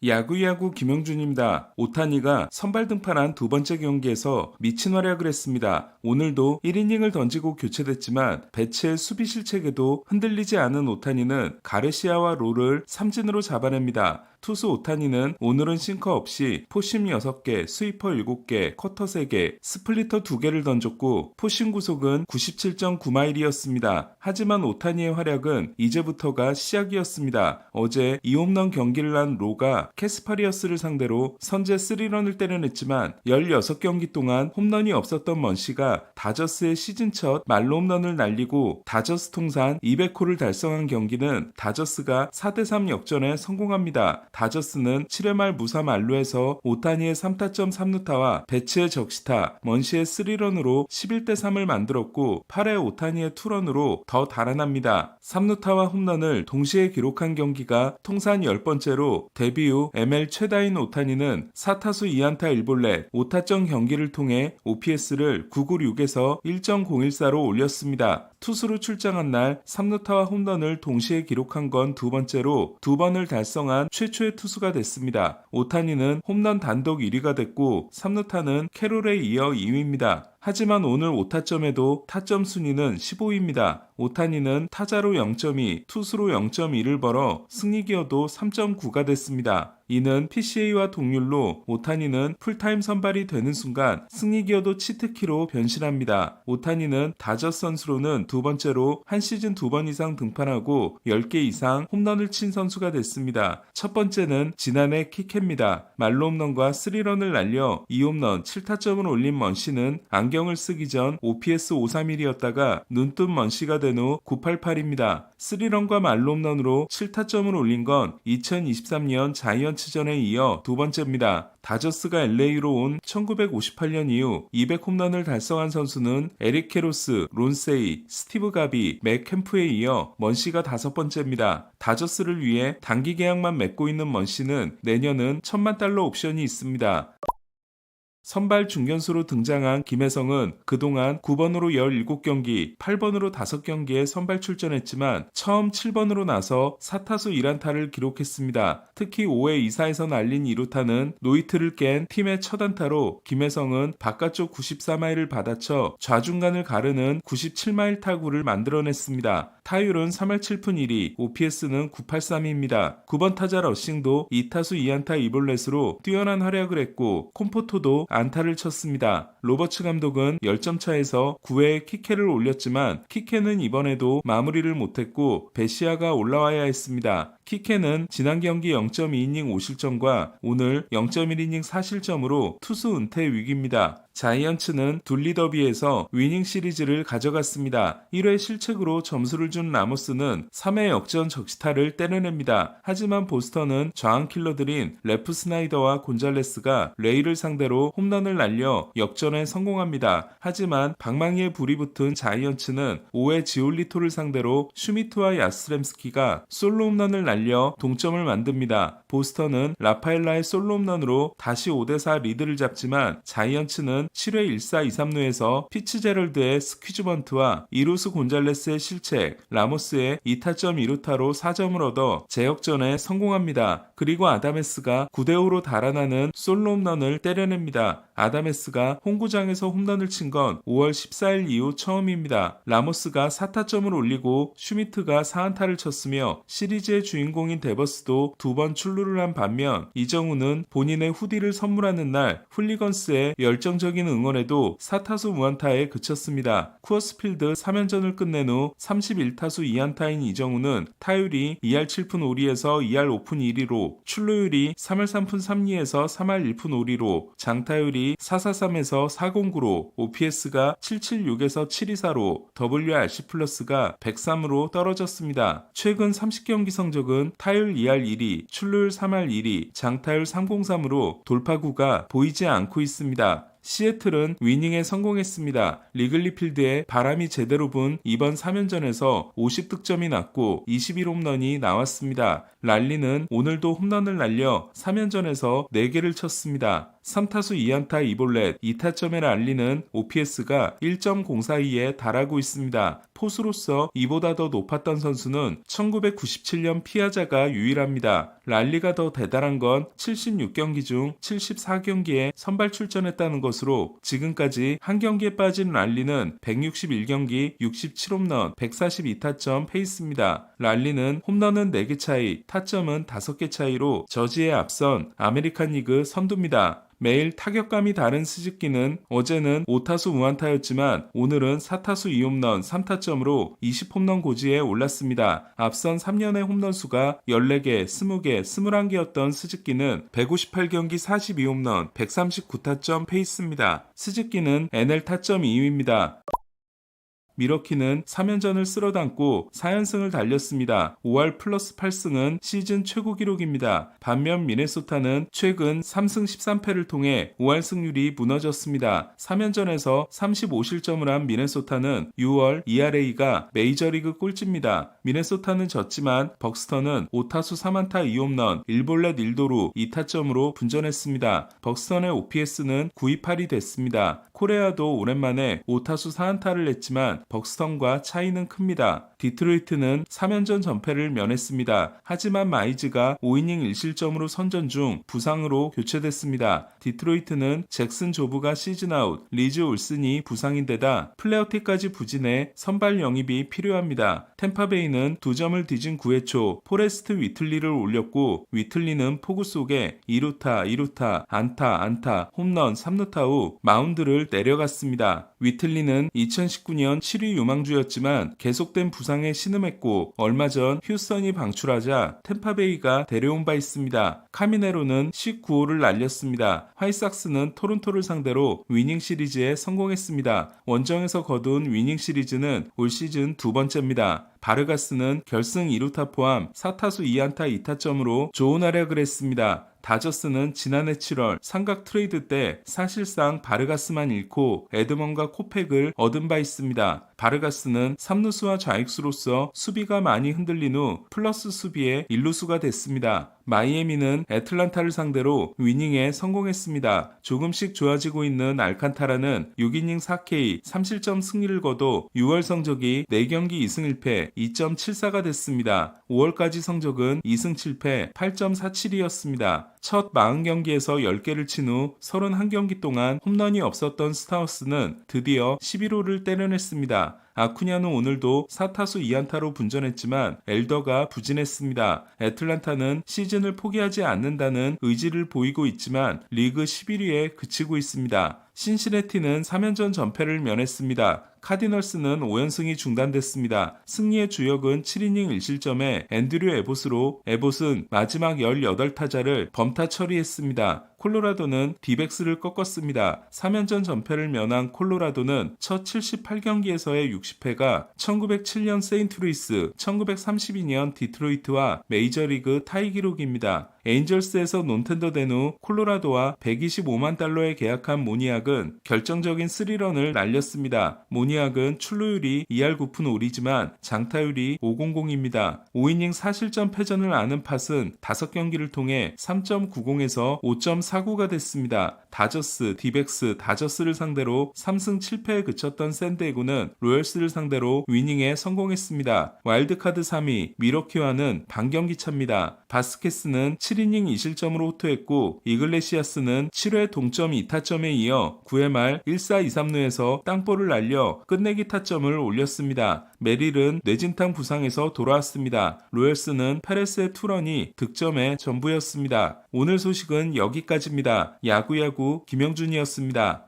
야구야구 김영준입니다. 오타니가 선발 등판한 두 번째 경기에서 미친 활약을 했습니다. 오늘도 1이닝을 던지고 교체됐지만 배치의 수비 실책에도 흔들리지 않은 오타니는 가르시아와 롤을 삼진으로 잡아냅니다. 투수 오타니는 오늘은 싱커 없이 포심 6개, 스위퍼 7개, 커터 3개, 스플리터 2개를 던졌고 포심 구속은 97.9마일이었습니다. 하지만 오타니의 활약은 이제부터가 시작이었습니다. 어제 2홈런 경기를 한 로가 캐스파리어스를 상대로 선제 3런을 때려냈지만 16경기 동안 홈런이 없었던 먼시가 다저스의 시즌 첫 말로 홈런을 날리고 다저스 통산 200호를 달성한 경기는 다저스가 4대3 역전에 성공합니다. 다저스는 7회 말 무사 만루에서 오타니의 3타점 3루타와 배츠의 적시타, 먼시의 3런으로 11대3을 만들었고 8회 오타니의 투런으로 더 달아납니다. 3루타와 홈런을 동시에 기록한 경기가 통산 10번째로 데뷔 후 ML 최다인 오타니는 4타수 2안타 1볼넷 5타점 경기를 통해 OPS를 996에서 1.014로 올렸습니다. 투수로 출장한 날 3루타와 홈런을 동시에 기록한 건 두 번째로 2번을 달성한 최초의 투수가 됐습니다. 오타니는 홈런 단독 1위가 됐고 3루타는 캐롤에 이어 2위입니다. 하지만 오늘 5타점에도 타점 순위는 15위입니다. 오타니는 타자로 0.2, 투수로 0.1을 벌어 승리 기여도 3.9가 됐습니다. 이는 PCA와 동률로 오타니는 풀타임 선발이 되는 순간 승리 기여도 치트키로 변신합니다. 오타니는 다저스 선수로는 두 번째로 한 시즌 2번 이상 등판하고 10개 이상 홈런을 친 선수가 됐습니다. 첫 번째는 지난해 키케입니다. 말로 홈런과 3런을 날려 2홈런 7타점을 올린 먼시는 안경을 쓰기 전 OPS 531이었다가 눈뜬 먼시가 된 후 988입니다. 3런과 말로 홈런으로 7타점을 올린 건 2023년 자이언츠전에 이어 두 번째입니다. 다저스가 LA로 온 1958년 이후 200홈런을 달성한 선수는 에릭 캐로스, 론세이, 스티브 가비, 맥 캠프에 이어 먼시가 5번째입니다. 다저스를 위해 단기 계약만 맺고 있는 먼시는 내년은 $10,000,000 옵션이 있습니다. 선발 중견수로 등장한 김혜성은 그동안 9번으로 17경기, 8번으로 5경기에 선발 출전했지만 처음 7번으로 나서 4타수 1안타를 기록했습니다. 특히 5회 2사에서 날린 2루타는 노히트를 깬 팀의 첫 안타로 김혜성은 바깥쪽 94마일을 받아쳐 좌중간을 가르는 97마일 타구를 만들어냈습니다. 타율은 3할 7푼 1리, OPS는 983입니다. 9번 타자 러싱도 2타수 2안타 2볼넷으로 뛰어난 활약을 했고 콤포토도 안타를 쳤습니다. 로버츠 감독은 10점 차에서 9회에 키케를 올렸지만 키케는 이번에도 마무리를 못했고 베시아가 올라와야 했습니다. 키케는 지난 경기 0.2이닝 5실점과 오늘 0.1이닝 4실점으로 투수 은퇴 위기입니다. 자이언츠는 둘리 더비에서 위닝 시리즈를 가져갔습니다. 1회 실책으로 점수를 준 라모스는 3회 역전 적시타를 때려냅니다. 하지만 보스턴은 좌완 킬러들인 레프 스나이더와 곤잘레스가 레이를 상대로 홈런을 날려 역전에 성공합니다. 하지만 방망이에 불이 붙은 자이언츠는 5회 지올리토를 상대로 슈미트와 야스트렘스키가 솔로 홈런을 날려 동점을 만듭니다. 보스턴은 라파엘라의 솔로 홈런으로 다시 5대4 리드를 잡지만 자이언츠는 7회 1사 2삼루에서 피츠제럴드의 스퀴즈 번트와 이루스 곤잘레스의 실책, 라모스의 2타점 2루타로 4점을 얻어 재역전에 성공합니다. 그리고 아다메스가 9대5로 달아나는 솔로 홈런을 때려냅니다. 아다메스가 홈구장에서 홈런을 친 건 5월 14일 이후 처음입니다. 라모스가 4타점을 올리고 슈미트가 4안타를 쳤으며 시리즈의 주인공인 데버스도 2번 출루를 한 반면 이정우는 본인의 후디를 선물하는 날 훌리건스의 열정적인 응원에도 4타수 무안타에 그쳤습니다. 쿠어스필드 3연전을 끝낸 후 31타수 2안타인 이정우는 타율이 2할 7푼 5리에서 2할 5푼 1리로 출루율이 3할 3푼 3리에서 3할 1푼 5리로 장타율이 443에서 409로 OPS가 776에서 724로 WRC 플러스가 103으로 떨어졌습니다. 최근 30경기 성적은 타율 2할 1리, 출루율 3할 1리, 장타율 303으로 돌파구가 보이지 않고 있습니다. 시애틀은 위닝에 성공했습니다. 리글리 필드에 바람이 제대로 분 이번 3연전에서 50득점이 났고 21홈런이 나왔습니다. 랄리는 오늘도 홈런을 날려 3연전에서 4개를 쳤습니다. 3타수 2안타 2볼넷 2타점의 랄리는 OPS가 1.042에 달하고 있습니다. 포수로서 이보다 더 높았던 선수는 1997년 피아자가 유일합니다. 랄리가 더 대단한 건 76경기 중 74경기에 선발 출전했다는 것으로 지금까지 한 경기에 빠진 랄리는 161경기 67홈런 142타점 페이스입니다. 랄리는 홈런은 4개 차이, 타점은 5개 차이로 저지에 앞선 아메리칸 리그 선두입니다. 매일 타격감이 다른 스즈키는 어제는 5타수 무안타였지만 오늘은 4타수 2홈런 3타점으로 20홈런 고지에 올랐습니다. 앞선 3년의 홈런수가 14개, 20개, 21개였던 스즈키는 158경기 42홈런 139타점 페이스입니다. 스즈키는 NL 타점 2위입니다. 미러키는 3연전을 쓸어담고 4연승을 달렸습니다. 5할 플러스 8승은 시즌 최고 기록입니다. 반면 미네소타는 최근 3승 13패를 통해 5할 승률이 무너졌습니다. 3연전에서 35실점을 한 미네소타는 6월 ERA가 메이저리그 꼴찌입니다. 미네소타는 졌지만 벅스턴은 5타수 3안타 2홈런 1볼넷 1도루 2타점으로 분전했습니다. 벅스턴의 OPS는 928이 됐습니다. 코레아도 오랜만에 5타수 4안타를 냈지만 벅스턴과 차이는 큽니다. 디트로이트는 3연전 전패를 면했습니다. 하지만 마이즈가 5이닝 1실점으로 선전 중 부상으로 교체됐습니다. 디트로이트는 잭슨 조브가 시즌아웃, 리즈 올슨이 부상인데다 플레어티까지 부진해 선발 영입이 필요합니다. 템파베이는 2점을 뒤진 9회 초 포레스트 위틀리를 올렸고 위틀리는 포구 속에 2루타, 2루타, 안타, 홈런 3루타 후 마운드를 내려갔습니다. 위틀리는 2019년 7위 유망주였지만 계속된 부상에 신음했고 얼마 전 휴스턴이 방출하자 템파베이가 데려온 바 있습니다. 카미네로는 19호를 날렸습니다. 화이삭스는 토론토를 상대로 위닝 시리즈에 성공했습니다. 원정에서 거둔 위닝 시리즈는 올 시즌 두 번째입니다. 바르가스는 결승 2루타 포함 4타수 2안타 2타점으로 좋은 활약을 했습니다. 다저스는 지난해 7월 삼각 트레이드 때 사실상 바르가스만 잃고 에드먼과 코팩을 얻은 바 있습니다. 바르가스는 3루수와 좌익수로서 수비가 많이 흔들린 후 플러스 수비에 1루수가 됐습니다. 마이애미는 애틀란타를 상대로 위닝에 성공했습니다. 조금씩 좋아지고 있는 알칸타라는 6이닝 4K 3실점 승리를 거둬 6월 성적이 4경기 2승 1패 2.74가 됐습니다. 5월까지 성적은 2승 7패 8.47이었습니다. 첫 40경기에서 10개를 친 후 31경기 동안 홈런이 없었던 스타우스는 드디어 11호를 때려냈습니다. 아쿠냐는 오늘도 4타수 2안타로 분전했지만 엘더가 부진했습니다. 애틀란타는 시즌을 포기하지 않는다는 의지를 보이고 있지만 리그 11위에 그치고 있습니다. 신시내티는 3연전 전패를 면했습니다. 카디널스는 5연승이 중단됐습니다. 승리의 주역은 7이닝 1실점에 앤드류 에봇으로 에봇은 마지막 18타자를 범타 처리했습니다. 콜로라도는 디백스를 꺾었습니다. 3연전 전패를 면한 콜로라도는 첫 78경기에서의 60패가 1907년 세인트루이스, 1932년 디트로이트와 메이저리그 타이 기록입니다. 에인절스에서 논텐더 된 후 콜로라도와 125만 달러에 계약한 모니악은 결정적인 3런을 날렸습니다. 모니악은 출루율이 2할 9푼 5리지만 장타율이 500입니다. 5이닝 4실점 패전을 아는 팟은 5경기를 통해 3.90에서 5.49가 됐습니다. 다저스, 디백스, 다저스를 상대로 3승 7패에 그쳤던 샌디에고는 로열스를 상대로 위닝에 성공했습니다. 와일드카드 3위 미러키와는 반경기 차입니다. 바스케스는 7이닝 2실점으로 호투했고 이글레시아스는 7회 동점 2타점에 이어 9회 말 1사 2삼루에서 땅볼을 날려 끝내기 타점을 올렸습니다. 메릴은 뇌진탕 부상에서 돌아왔습니다. 로열스는 페레스의 투런이 득점의 전부였습니다. 오늘 소식은 여기까지입니다. 야구야구 김영준이었습니다.